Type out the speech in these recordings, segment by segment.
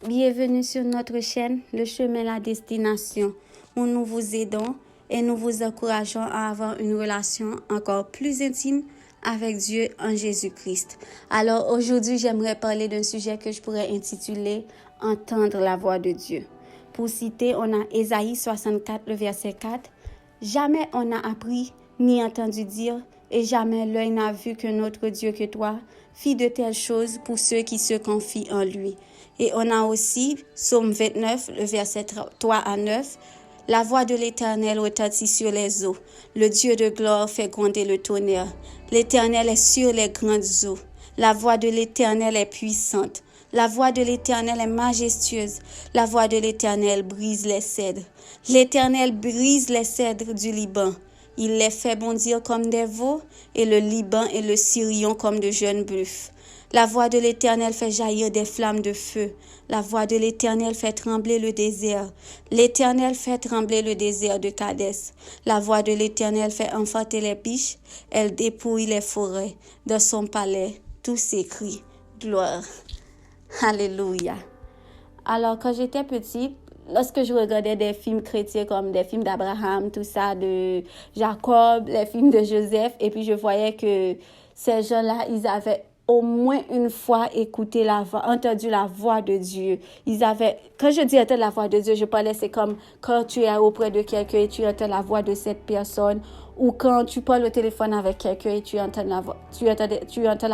Bienvenue sur notre chaîne Le Chemin, la Destination, où nous vous aidons et nous vous encourageons à avoir une relation encore plus intime avec Dieu en Jésus-Christ. Alors aujourd'hui, j'aimerais parler d'un sujet que je pourrais intituler « Entendre la voix de Dieu ». Pour citer, on a Ésaïe 64, le verset 4. « Jamais on n'a appris ni entendu dire, et jamais l'œil n'a vu que notre Dieu que toi fit de telles choses pour ceux qui se confient en lui. » Et on a aussi Psaume 29, le verset 3 à 9. « La voix de l'Éternel retentit sur les eaux. Le Dieu de gloire fait gronder le tonnerre. L'Éternel est sur les grandes eaux. La voix de l'Éternel est puissante. La voix de l'Éternel est majestueuse. La voix de l'Éternel brise les cèdres. L'Éternel brise les cèdres du Liban. Il les fait bondir comme des veaux, et le Liban et le Sirion comme de jeunes bœufs. La voix de l'Éternel fait jaillir des flammes de feu. La voix de l'Éternel fait trembler le désert. L'Éternel fait trembler le désert de Kadès. La voix de l'Éternel fait enfanter les biches. Elle dépouille les forêts. Dans son palais, tout s'écrie gloire. Alléluia. Alors, quand j'étais petite, lorsque je regardais des films chrétiens comme des films d'Abraham, tout ça, de Jacob, les films de Joseph, et puis je voyais que ces gens-là, ils avaient au moins une fois entendu la voix de Dieu. Quand je dis entendre la voix de Dieu, je parlais, c'est comme quand tu es auprès de quelqu'un et tu entends la voix de cette personne, ou quand tu parles au téléphone avec quelqu'un et tu entends la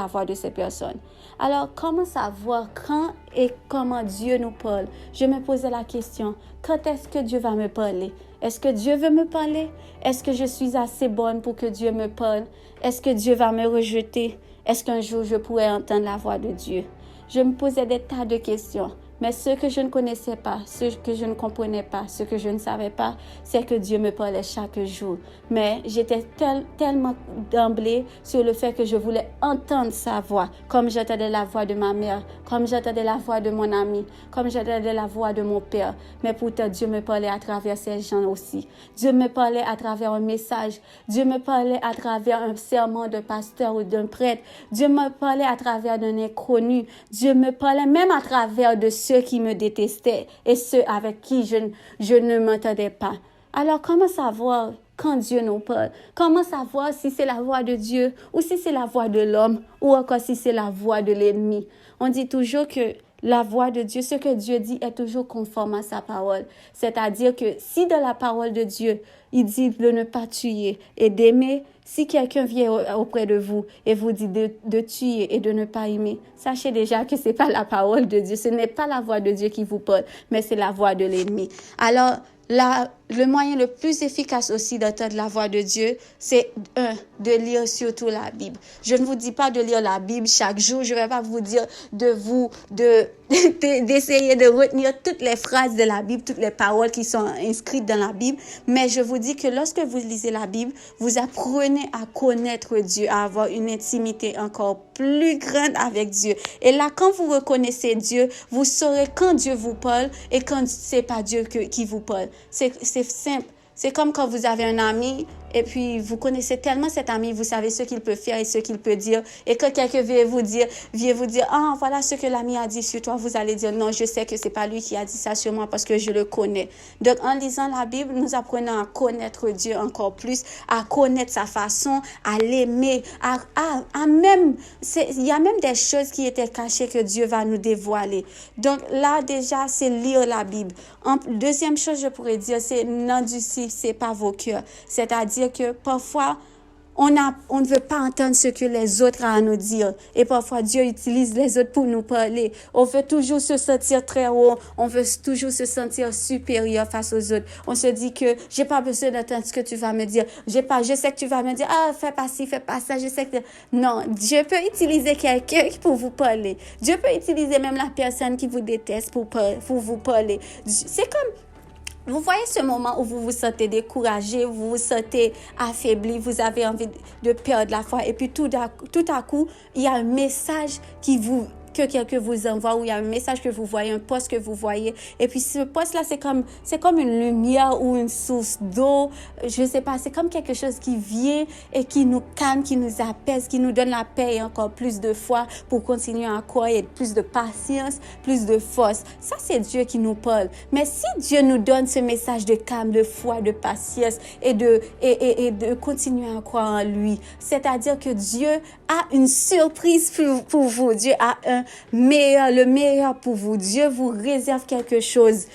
voix de cette personne. Alors, comment savoir quand et comment Dieu nous parle? Je me posais la question, quand est-ce que Dieu va me parler? Est-ce que Dieu veut me parler? Est-ce que je suis assez bonne pour que Dieu me parle? Est-ce que Dieu va me rejeter? Est-ce qu'un jour je pourrais entendre la voix de Dieu? Je me posais des tas de questions. Mais ce que je ne connaissais pas, ce que je ne comprenais pas, ce que je ne savais pas, c'est que Dieu me parlait chaque jour. Mais j'étais tellement d'emblée sur le fait que je voulais entendre sa voix, comme j'entendais la voix de ma mère, comme j'entendais la voix de mon ami, comme j'entendais la voix de mon père. Mais pourtant, Dieu me parlait à travers ces gens aussi. Dieu me parlait à travers un message. Dieu me parlait à travers un sermon d'un pasteur ou d'un prêtre. Dieu me parlait à travers d'un inconnu. Dieu me parlait même à travers de ceux qui me détestaient et ceux avec qui je ne m'entendais pas. Alors, comment savoir quand Dieu nous parle? Comment savoir si c'est la voix de Dieu ou si c'est la voix de l'homme ou encore si c'est la voix de l'ennemi? On dit toujours que la voix de Dieu, ce que Dieu dit est toujours conforme à sa parole. C'est-à-dire que si dans la parole de Dieu, il dit de ne pas tuer et d'aimer, si quelqu'un vient auprès de vous et vous dit de tuer et de ne pas aimer, sachez déjà que ce n'est pas la parole de Dieu. Ce n'est pas la voix de Dieu qui vous parle, mais c'est la voix de l'ennemi. Alors, le moyen le plus efficace aussi d'entendre la voix de Dieu, c'est de lire surtout la Bible. Je ne vous dis pas de lire la Bible chaque jour. Je ne vais pas vous dire d'essayer de retenir toutes les phrases de la Bible, toutes les paroles qui sont inscrites dans la Bible. Mais je vous dis que lorsque vous lisez la Bible, vous apprenez à connaître Dieu, à avoir une intimité encore plus grande avec Dieu. Et là, quand vous reconnaissez Dieu, vous saurez quand Dieu vous parle et quand c'est pas Dieu qui vous parle. C'est simple. C'est comme quand vous avez un ami et puis vous connaissez tellement cet ami, vous savez ce qu'il peut faire et ce qu'il peut dire. Et quand quelqu'un vient vous dire, ah, voilà ce que l'ami a dit sur toi, vous allez dire, non, je sais que c'est pas lui qui a dit ça sur moi parce que je le connais. Donc, en lisant la Bible, nous apprenons à connaître Dieu encore plus, à connaître sa façon, à l'aimer, il y a même des choses qui étaient cachées que Dieu va nous dévoiler. Donc, là, déjà, c'est lire la Bible. Deuxième chose, je pourrais dire, c'est n'endurcissez pas vos cœurs. C'est-à-dire que parfois, on ne veut pas entendre ce que les autres ont à nous dire. Et parfois, Dieu utilise les autres pour nous parler. On veut toujours se sentir très haut. On veut toujours se sentir supérieur face aux autres. On se dit que j'ai pas besoin d'entendre ce que tu vas me dire. Je sais que tu vas me dire, ah, fais pas ci, fais pas ça. Je sais que, non, Dieu peut utiliser quelqu'un pour vous parler. Dieu peut utiliser même la personne qui vous déteste pour vous parler. C'est comme, vous voyez ce moment où vous vous sentez découragé, vous vous sentez affaibli, vous avez envie de perdre la foi et puis tout à coup, il y a un message qui vous que quelqu'un vous envoie, ou il y a un message que vous voyez, un post que vous voyez. Et puis ce post-là, c'est comme une lumière ou une source d'eau. Je sais pas, c'est comme quelque chose qui vient et qui nous calme, qui nous apaise, qui nous donne la paix et encore plus de foi pour continuer à croire, et plus de patience, plus de force. Ça, c'est Dieu qui nous parle. Mais si Dieu nous donne ce message de calme, de foi, de patience et de continuer à croire en lui, c'est-à-dire que Dieu a une surprise pour vous. Dieu a le meilleur pour vous. Dieu vous réserve quelque chose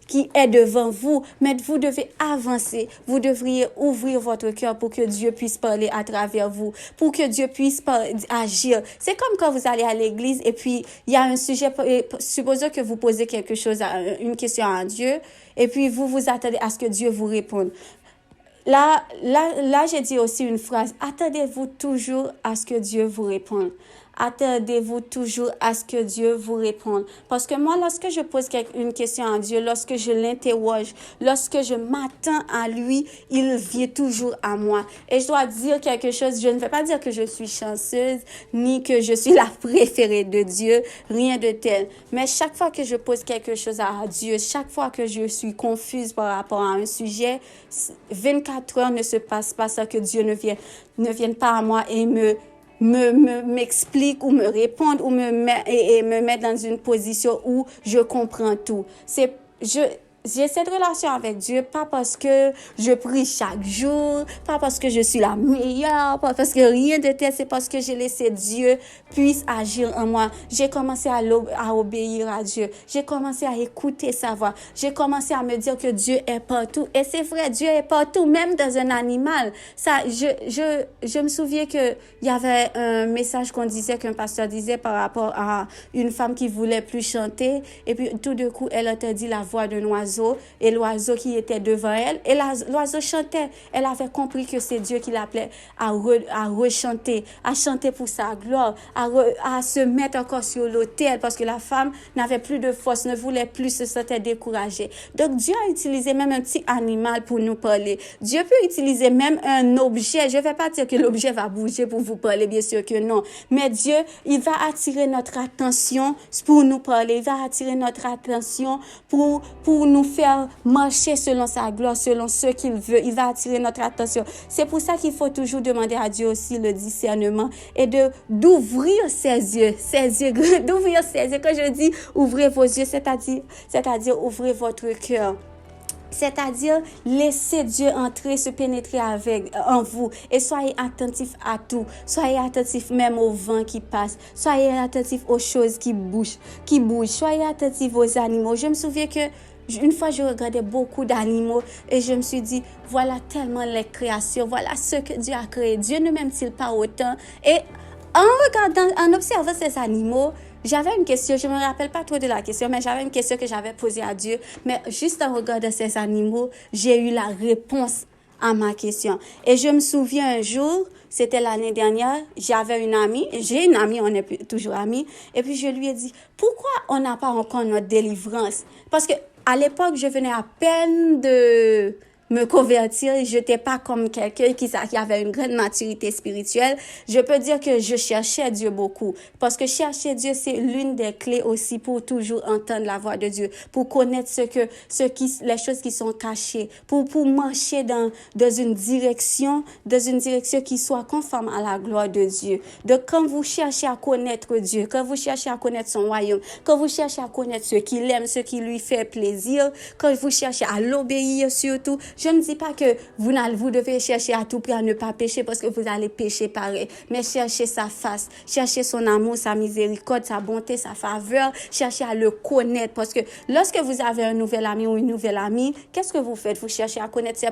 qui est devant vous, mais vous devez avancer. Vous devriez ouvrir votre cœur pour que Dieu puisse parler à travers vous, pour que Dieu puisse agir. C'est comme quand vous allez à l'église et puis il y a un sujet, supposons que vous posez quelque chose, une question à Dieu, et puis vous attendez à ce que Dieu vous réponde. Là, j'ai dit aussi une phrase. Attendez-vous toujours à ce que Dieu vous réponde. Attendez-vous toujours à ce que Dieu vous réponde. Parce que moi, lorsque je pose une question à Dieu, lorsque je l'interroge, lorsque je m'attends à lui, il vient toujours à moi. Et je dois dire quelque chose. Je ne vais pas dire que je suis chanceuse, ni que je suis la préférée de Dieu. Rien de tel. Mais chaque fois que je pose quelque chose à Dieu, chaque fois que je suis confuse par rapport à un sujet, 24 heures ne se passent pas sans que Dieu ne vienne pas à moi et m'explique ou me répondre ou me mettre dans une position où je comprends tout. J'ai cette relation avec Dieu, pas parce que je prie chaque jour, pas parce que je suis la meilleure, pas parce que rien de tel, c'est parce que j'ai laissé Dieu puisse agir en moi. J'ai commencé à obéir à Dieu. J'ai commencé à écouter sa voix. J'ai commencé à me dire que Dieu est partout. Et c'est vrai, Dieu est partout, même dans un animal. Ça, je me souviens que il y avait un message qu'un pasteur disait par rapport à une femme qui voulait plus chanter. Et puis, tout d'un coup, elle entendit la voix d'un oiseau. Et l'oiseau qui était devant elle, et l'oiseau chantait. Elle avait compris que c'est Dieu qui l'appelait à rechanter, à chanter pour sa gloire, à se mettre encore sur l'autel, parce que la femme n'avait plus de force, ne voulait plus, se sentait découragée. Donc Dieu a utilisé même un petit animal pour nous parler. Dieu peut utiliser même un objet. Je ne vais pas dire que l'objet va bouger pour vous parler, bien sûr que non. Mais Dieu, il va attirer notre attention pour nous parler. Il va attirer notre attention pour nous faire marcher selon sa gloire, selon ce qu'il veut. Il va attirer notre attention. C'est pour ça qu'il faut toujours demander à Dieu aussi le discernement et d'ouvrir ses yeux, d'ouvrir ses yeux. Quand je dis ouvrez vos yeux, c'est-à-dire ouvrez votre cœur. C'est-à-dire, laissez Dieu entrer, se pénétrer en vous. Et soyez attentifs à tout. Soyez attentifs même au vent qui passe. Soyez attentifs aux choses qui bougent. Soyez attentifs aux animaux. Je me souviens que une fois, je regardais beaucoup d'animaux et je me suis dit, voilà tellement les créations, voilà ce que Dieu a créé. Dieu ne m'aime-t-il pas autant? Et en observant ces animaux, j'avais une question, je ne me rappelle pas trop de la question, mais j'avais une question que j'avais posée à Dieu. Mais juste en regardant ces animaux, j'ai eu la réponse à ma question. Et je me souviens un jour, c'était l'année dernière, j'ai une amie, on est toujours amis, et puis je lui ai dit, pourquoi on n'a pas encore notre délivrance? Parce que à l'époque, je venais à peine de me convertir, je n'étais pas comme quelqu'un qui avait une grande maturité spirituelle. Je peux dire que je cherchais Dieu beaucoup. Parce que chercher Dieu, c'est l'une des clés aussi pour toujours entendre la voix de Dieu, pour connaître les choses qui sont cachées, pour marcher dans une direction qui soit conforme à la gloire de Dieu. Donc, quand vous cherchez à connaître Dieu, quand vous cherchez à connaître son royaume, quand vous cherchez à connaître ce qu'il aime, ce qui lui fait plaisir, quand vous cherchez à l'obéir surtout, je ne dis pas que vous devez chercher à tout prix à ne pas pécher parce que vous allez pécher pareil. Mais cherchez sa face, cherchez son amour, sa miséricorde, sa bonté, sa faveur. Cherchez à le connaître parce que lorsque vous avez un nouvel ami ou une nouvelle amie, qu'est-ce que vous faites? Vous cherchez à connaître ces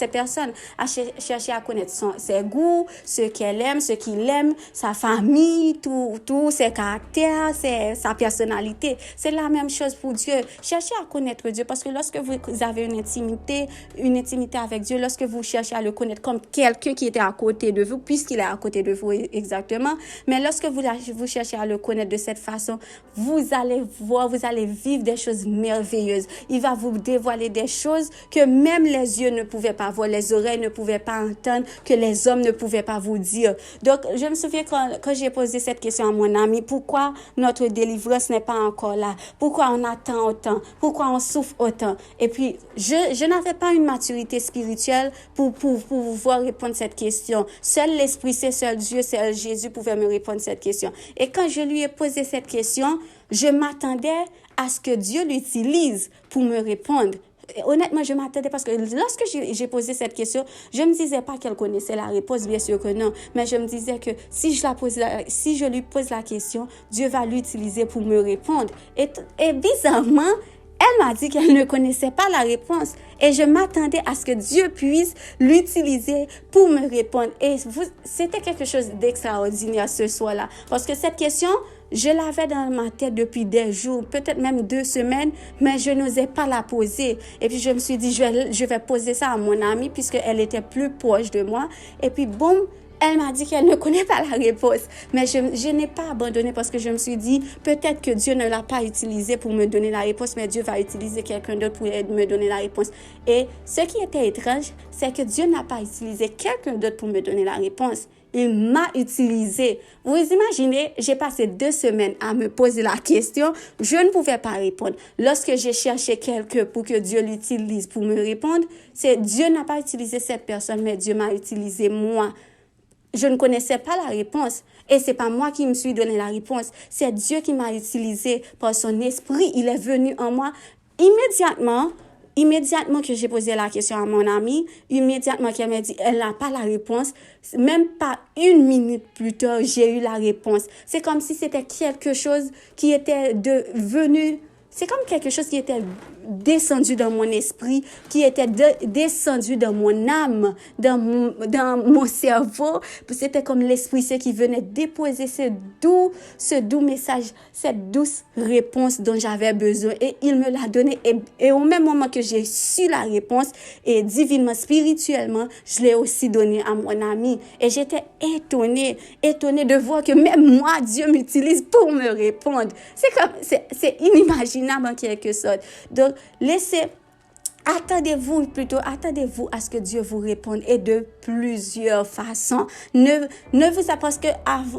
personnes, à chercher à connaître ses goûts, ce qu'elle aime, ce qu'il aime, sa famille, tout, ses caractères, sa personnalité. C'est la même chose pour Dieu. Cherchez à connaître Dieu parce que lorsque vous avez une intimité, une intimité avec Dieu, lorsque vous cherchez à le connaître comme quelqu'un qui était à côté de vous, puisqu'il est à côté de vous exactement, mais lorsque vous cherchez à le connaître de cette façon, vous allez voir, vous allez vivre des choses merveilleuses. Il va vous dévoiler des choses que même les yeux ne pouvaient pas voir, les oreilles ne pouvaient pas entendre, que les hommes ne pouvaient pas vous dire. Donc, je me souviens quand j'ai posé cette question à mon ami, pourquoi notre délivrance n'est pas encore là? Pourquoi on attend autant? Pourquoi on souffre autant? Et puis, je n'avais pas une maturité spirituelle pour pouvoir répondre à cette question. Seul l'Esprit, seul Dieu, seul Jésus pouvait me répondre à cette question. Et quand je lui ai posé cette question, je m'attendais à ce que Dieu l'utilise pour me répondre. Et honnêtement, je m'attendais parce que lorsque j'ai posé cette question, je me disais pas qu'elle connaissait la réponse, bien sûr que non, mais je me disais que si je lui pose la question, Dieu va l'utiliser pour me répondre. Et bizarrement, elle m'a dit qu'elle ne connaissait pas la réponse et je m'attendais à ce que Dieu puisse l'utiliser pour me répondre. Et c'était quelque chose d'extraordinaire ce soir-là parce que cette question, je l'avais dans ma tête depuis des jours, peut-être même 2 semaines, mais je n'osais pas la poser. Et puis je me suis dit, je vais poser ça à mon amie puisqu'elle était plus proche de moi. Et puis boum, elle m'a dit qu'elle ne connaît pas la réponse. Mais je n'ai pas abandonné parce que je me suis dit, peut-être que Dieu ne l'a pas utilisé pour me donner la réponse, mais Dieu va utiliser quelqu'un d'autre pour me donner la réponse. Et ce qui était étrange, c'est que Dieu n'a pas utilisé quelqu'un d'autre pour me donner la réponse. Il m'a utilisé. Vous imaginez, j'ai passé 2 semaines à me poser la question. Je ne pouvais pas répondre. Lorsque j'ai cherché quelqu'un pour que Dieu l'utilise pour me répondre, Dieu n'a pas utilisé cette personne, mais Dieu m'a utilisé moi. Je ne connaissais pas la réponse. Et c'est pas moi qui me suis donné la réponse. C'est Dieu qui m'a utilisé par son esprit. Il est venu en moi immédiatement que j'ai posé la question à mon amie, immédiatement qu'elle m'a dit, elle n'a pas la réponse. Même pas 1 minute plus tard, j'ai eu la réponse. C'est comme si c'était quelque chose qui était devenu... C'est comme quelque chose qui était descendu dans mon esprit, qui était descendu dans mon âme, dans mon cerveau. C'était comme l'Esprit Saint qui venait déposer ce doux message, cette douce réponse dont j'avais besoin. Et il me l'a donné. Et au même moment que j'ai su la réponse, et divinement, spirituellement, je l'ai aussi donné à mon ami. Et j'étais étonnée de voir que même moi, Dieu m'utilise pour me répondre. C'est inimaginable en quelque sorte. Donc, attendez-vous à ce que Dieu vous réponde et de plusieurs façons. Ne vous parce que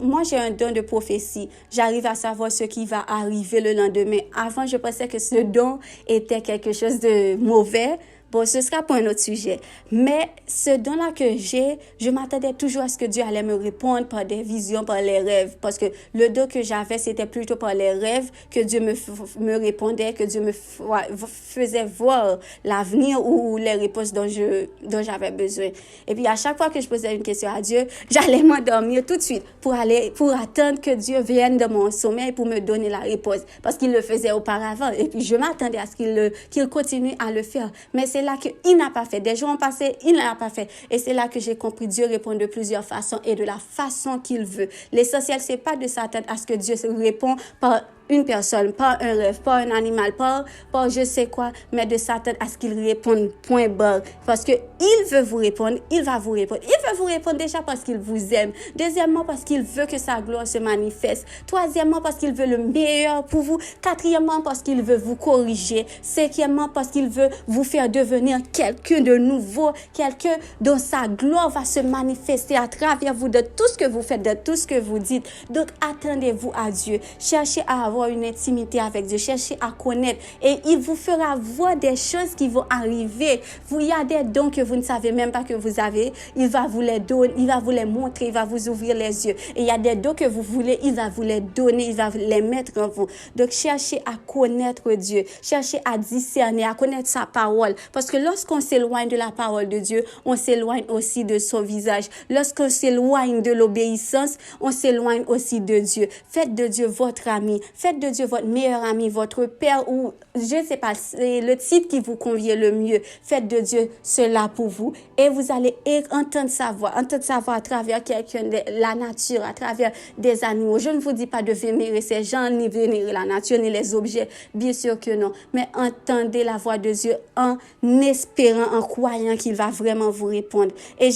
moi j'ai un don de prophétie. J'arrive à savoir ce qui va arriver le lendemain. Avant, je pensais que ce don était quelque chose de mauvais. Bon, ce sera pour un autre sujet. Mais ce don-là que j'ai, je m'attendais toujours à ce que Dieu allait me répondre par des visions, par les rêves. Parce que le don que j'avais, c'était plutôt par les rêves que Dieu me répondait, que Dieu me faisait voir l'avenir ou les réponses dont j'avais besoin. Et puis, à chaque fois que je posais une question à Dieu, j'allais m'endormir tout de suite pour attendre que Dieu vienne dans mon sommeil pour me donner la réponse. Parce qu'il le faisait auparavant. Et puis, je m'attendais à ce qu'il continue à le faire. Mais c'est là qu'il n'a pas fait. Des jours ont passé, il n'a pas fait. Et c'est là que j'ai compris Dieu répond de plusieurs façons et de la façon qu'il veut. L'essentiel, c'est pas de s'attendre à ce que Dieu répond par une personne, pas un rêve, pas un animal, pas je sais quoi, mais de s'attendre à ce qu'il réponde point barre. Parce que il veut vous répondre, il va vous répondre. Il veut vous répondre déjà parce qu'il vous aime. Deuxièmement, parce qu'il veut que sa gloire se manifeste. Troisièmement, parce qu'il veut le meilleur pour vous. Quatrièmement, parce qu'il veut vous corriger. Cinquièmement, parce qu'il veut vous faire devenir quelqu'un de nouveau, quelqu'un dont sa gloire va se manifester à travers vous, de tout ce que vous faites, de tout ce que vous dites. Donc, attendez-vous à Dieu. Cherchez à avoir une intimité avec Dieu, cherchez à connaître et il vous fera voir des choses qui vont arriver. Il y a des dons que vous ne savez même pas que vous avez, il va vous les donner, il va vous les montrer, il va vous ouvrir les yeux. Et il y a des dons que vous voulez, il va vous les donner, il va les mettre en vous. Donc cherchez à connaître Dieu, cherchez à discerner, à connaître sa parole, parce que lorsqu'on s'éloigne de la parole de Dieu, on s'éloigne aussi de son visage. Lorsqu'on s'éloigne de l'obéissance, on s'éloigne aussi de Dieu. Faites de Dieu votre ami. faites de Dieu votre meilleur ami, votre père, ou je ne sais pas, c'est le titre qui vous convient le mieux. Faites de Dieu cela pour vous et vous allez entendre sa voix à travers quelqu'un de la nature, à travers des animaux. Je ne vous dis pas de vénérer ces gens, ni vénérer la nature, ni les objets, bien sûr que non. Mais entendez la voix de Dieu en espérant, en croyant qu'il va vraiment vous répondre. Et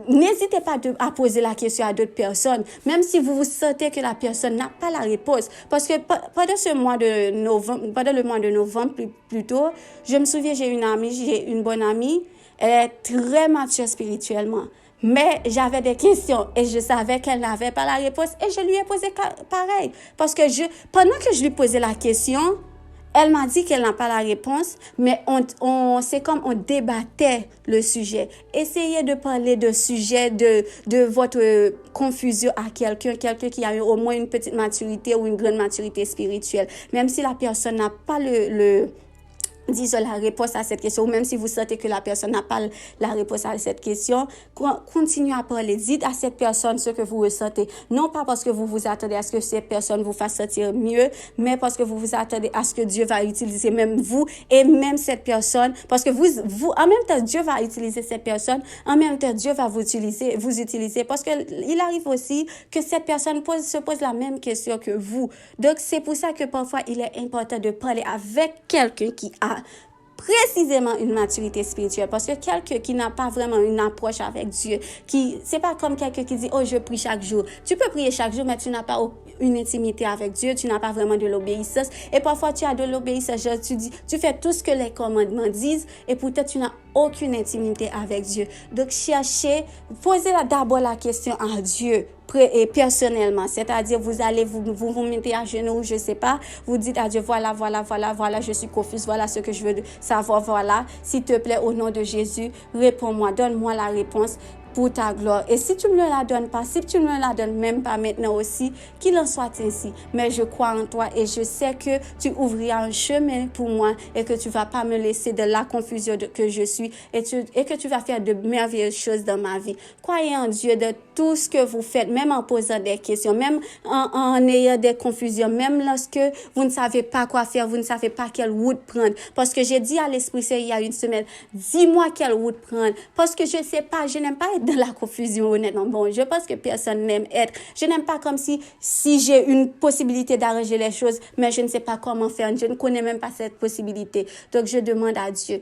n'hésitez pas à poser la question à d'autres personnes, même si vous sentez que la personne n'a pas la réponse. Parce que pendant le mois de novembre plutôt, je me souviens, j'ai une bonne amie, elle est très mature spirituellement. Mais j'avais des questions et je savais qu'elle n'avait pas la réponse et je lui ai posé pareil. Parce que pendant que je lui posais la question, elle m'a dit qu'elle n'a pas la réponse, mais c'est comme on débattait le sujet. Essayez de parler de sujet de votre confusion à quelqu'un qui a eu au moins une petite maturité ou une grande maturité spirituelle. Même si la personne n'a pas disons la réponse à cette question, ou même si vous sentez que la personne n'a pas la réponse à cette question, continuez à parler. Dites à cette personne ce que vous ressentez. Non pas parce que vous vous attendez à ce que cette personne vous fasse sentir mieux, mais parce que vous vous attendez à ce que Dieu va utiliser même vous et même cette personne. Parce que vous en même temps, Dieu va utiliser cette personne. En même temps, Dieu va vous utiliser. Parce que il arrive aussi que cette personne se pose la même question que vous. Donc, c'est pour ça que parfois, il est important de parler avec quelqu'un qui a précisément une maturité spirituelle, parce que quelqu'un qui n'a pas vraiment une approche avec Dieu, c'est pas comme quelqu'un qui dit oh je prie chaque jour. Tu peux prier chaque jour mais tu n'as pas une intimité avec Dieu, tu n'as pas vraiment de l'obéissance et parfois tu as de l'obéissance, tu fais tout ce que les commandements disent et pourtant tu n'as aucune intimité avec Dieu. Donc posez d'abord la question à Dieu et personnellement, c'est-à-dire vous allez vous mettez à genoux, je sais pas, vous dites à Dieu voilà, je suis confuse, voilà ce que je veux savoir, voilà, s'il te plaît au nom de Jésus, réponds-moi, donne-moi la réponse pour ta gloire. Et si tu me la donnes pas, si tu me la donnes même pas maintenant aussi, qu'il en soit ainsi. Mais je crois en toi et je sais que tu ouvriras un chemin pour moi et que tu vas pas me laisser de la confusion que je suis et que tu vas faire de merveilleuses choses dans ma vie. Croyez en Dieu de tout ce que vous faites, même en posant des questions, même en ayant des confusions, même lorsque vous ne savez pas quoi faire, vous ne savez pas quelle route prendre. Parce que j'ai dit à l'Esprit Saint il y a une semaine, dis-moi quelle route prendre. Parce que je sais pas, je n'aime pas être dans la confusion, honnêtement. Bon, je pense que personne n'aime être. Je n'aime pas comme si j'ai une possibilité d'arranger les choses, mais je ne sais pas comment faire. Je ne connais même pas cette possibilité. Donc, je demande à Dieu.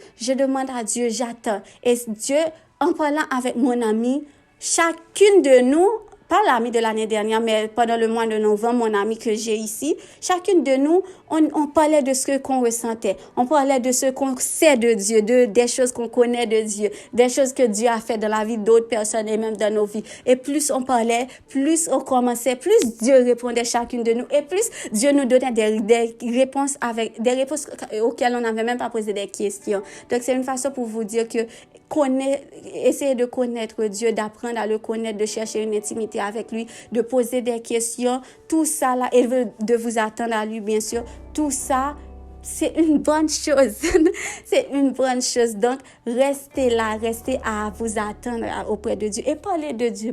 J'attends. Et Dieu, en parlant avec mon ami, chacune de nous, pas l'ami de l'année dernière, mais pendant le mois de novembre, mon ami que j'ai ici, chacune de nous, on parlait de ce qu'on ressentait. On parlait de ce qu'on sait de Dieu, des choses qu'on connaît de Dieu, des choses que Dieu a fait dans la vie d'autres personnes et même dans nos vies. Et plus on parlait, plus on commençait, plus Dieu répondait chacune de nous et plus Dieu nous donnait des réponses auxquelles on n'avait même pas posé des questions. Donc, c'est une façon pour vous dire que essayez de connaître Dieu, d'apprendre à le connaître, de chercher une intimité avec lui, de poser des questions, tout ça là, et de vous attendre à lui, bien sûr, tout ça, c'est une bonne chose. C'est une bonne chose. Donc, restez là, restez à vous attendre auprès de Dieu et parlez de Dieu,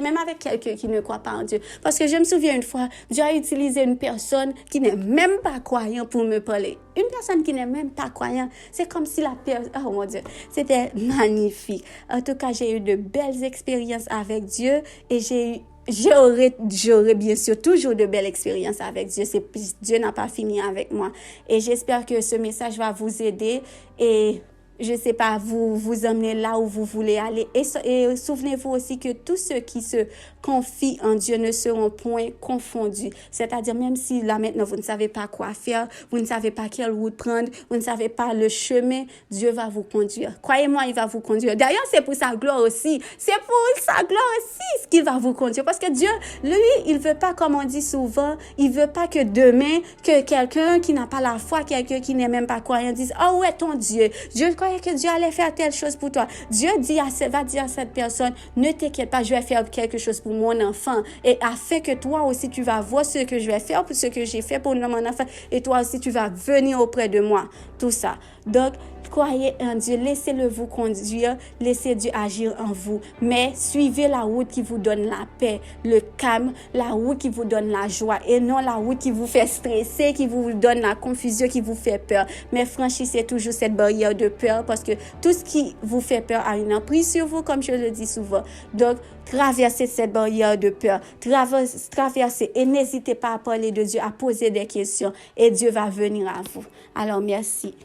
même avec quelqu'un qui ne croit pas en Dieu. Parce que je me souviens une fois, Dieu a utilisé une personne qui n'est même pas croyant pour me parler. Une personne qui n'est même pas croyant, c'est comme si la personne, oh mon Dieu, c'était magnifique. En tout cas, j'ai eu de belles expériences avec Dieu et j'aurai bien sûr toujours de belles expériences avec Dieu. Dieu n'a pas fini avec moi. Et j'espère que ce message va vous aider et je sais pas, vous emmener là où vous voulez aller. Et souvenez-vous aussi que tous ceux qui se confient en Dieu ne seront point confondus. C'est-à-dire, même si là maintenant vous ne savez pas quoi faire, vous ne savez pas quelle route prendre, vous ne savez pas le chemin, Dieu va vous conduire. Croyez-moi, il va vous conduire. D'ailleurs, c'est pour sa gloire aussi. C'est pour sa gloire aussi qu'il va vous conduire. Parce que Dieu, lui, il veut pas, comme on dit souvent, il veut pas que demain, que quelqu'un qui n'a pas la foi, quelqu'un qui n'est même pas croyant dise, oh, où est ton Dieu? Je croyais que Dieu allait faire telle chose pour toi. Dieu va dire à cette personne, ne t'inquiète pas, je vais faire quelque chose pour mon enfant. Et afin que toi aussi, tu vas voir ce que je vais faire, pour ce que j'ai fait pour mon enfant. Et toi aussi, tu vas venir auprès de moi. Tout ça. Donc, Croyez en Dieu, laissez-le vous conduire, laissez Dieu agir en vous. Mais suivez la route qui vous donne la paix, le calme, la route qui vous donne la joie et non la route qui vous fait stresser, qui vous donne la confusion, qui vous fait peur. Mais franchissez toujours cette barrière de peur parce que tout ce qui vous fait peur a une emprise sur vous, comme je le dis souvent. Donc, traversez cette barrière de peur, traversez et n'hésitez pas à parler de Dieu, à poser des questions et Dieu va venir à vous. Alors, merci.